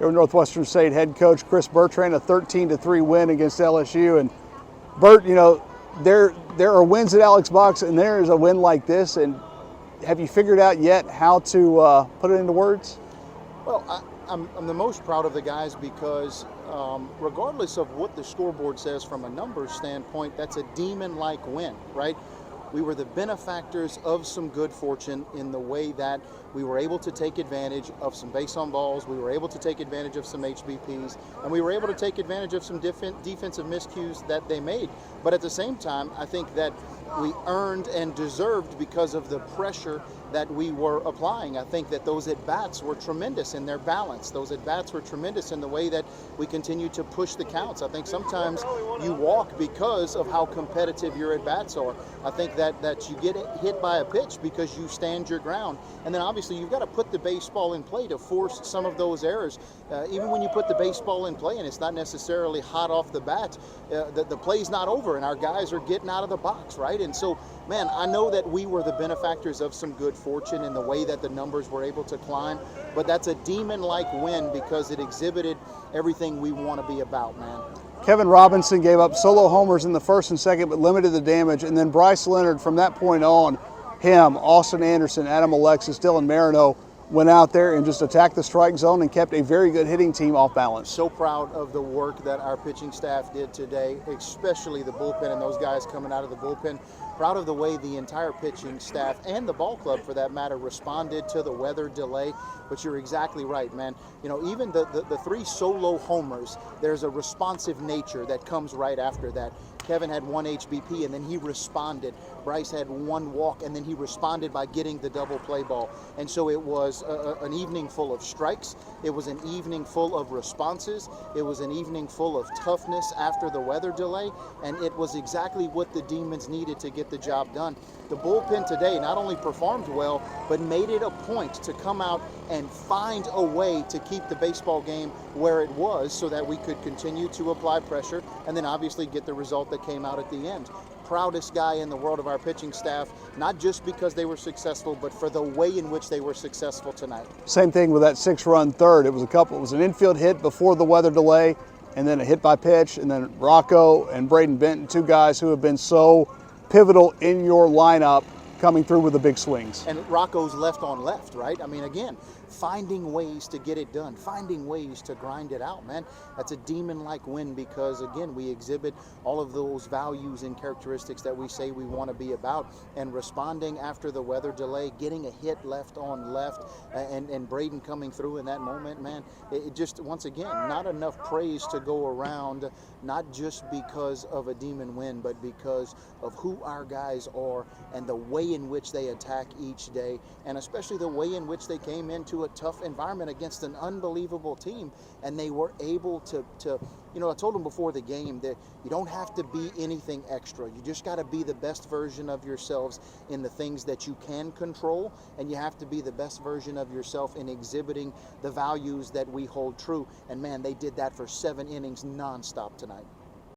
Here Northwestern State head coach Chris Bertrand, a 13-3 win against LSU. And Bert, you know, there are wins at Alex Box, and there is a win like this. And have you figured out yet how to put it into words? Well, I'm the most proud of the guys because regardless of what the scoreboard says from a numbers standpoint, that's a demon-like win, right? We were the benefactors of some good fortune in the way that we were able to take advantage of some base on balls, we were able to take advantage of some HBPs, and we were able to take advantage of some defensive miscues that they made. But at the same time, I think that we earned and deserved because of the pressure that we were applying. I think that those at-bats were tremendous in their balance. Those at-bats were tremendous in the way that we continued to push the counts. I think sometimes you walk because of how competitive your at-bats are. I think that you get hit by a pitch because you stand your ground. And then obviously you've got to put the baseball in play to force some of those errors. Even when you put the baseball in play and it's not necessarily hot off the bat, the play's not over and our guys are getting out of the box, right? And so, man, I know that we were the benefactors of some good fortune in the way that the numbers were able to climb, but that's a demon-like win because it exhibited everything we want to be about, man. Kevin Robinson gave up solo homers in the first and second, but limited the damage. And then Bryce Leonard, from that point on, him, Austin Anderson, Adam Alexis, Dylan Marino, went out there and just attacked the strike zone and kept a very good hitting team off balance. So proud of the work that our pitching staff did today, especially the bullpen and those guys coming out of the bullpen. Proud of the way the entire pitching staff and the ball club, for that matter, responded to the weather delay. But you're exactly right, man. You know, even the three solo homers, there's a responsive nature that comes right after that. Kevin had one HBP and then he responded. Bryce had one walk and then he responded by getting the double play ball. And so it was an evening full of strikes. It was an evening full of responses. It was an evening full of toughness after the weather delay. And it was exactly what the Demons needed to get the job done. The bullpen today not only performed well, but made it a point to come out and find a way to keep the baseball game where it was so that we could continue to apply pressure and then obviously get the result that came out at the end. Proudest guy in the world of our pitching staff, not just because they were successful, but for the way in which they were successful tonight. Same thing with that 6-run third. It was an infield hit before the weather delay, and then a hit by pitch, and then Rocco and Braden Benton, two guys who have been so pivotal in your lineup, coming through with the big swings. And Rocco's left on left, right? I mean, again, finding ways to get it done, finding ways to grind it out, man. That's a demon-like win because, again, we exhibit all of those values and characteristics that we say we want to be about. And responding after the weather delay, getting a hit left on left, and Braden coming through in that moment, man, it just, once again, not enough praise to go around, not just because of a demon win, but because of who our guys are and the way in which they attack each day, and especially the way in which they came into a tough environment against an unbelievable team, and they were able to you know, I told them before the game that you don't have to be anything extra. You just got to be the best version of yourselves in the things that you can control, and you have to be the best version of yourself in exhibiting the values that we hold true. And man, they did that for 7 innings nonstop tonight.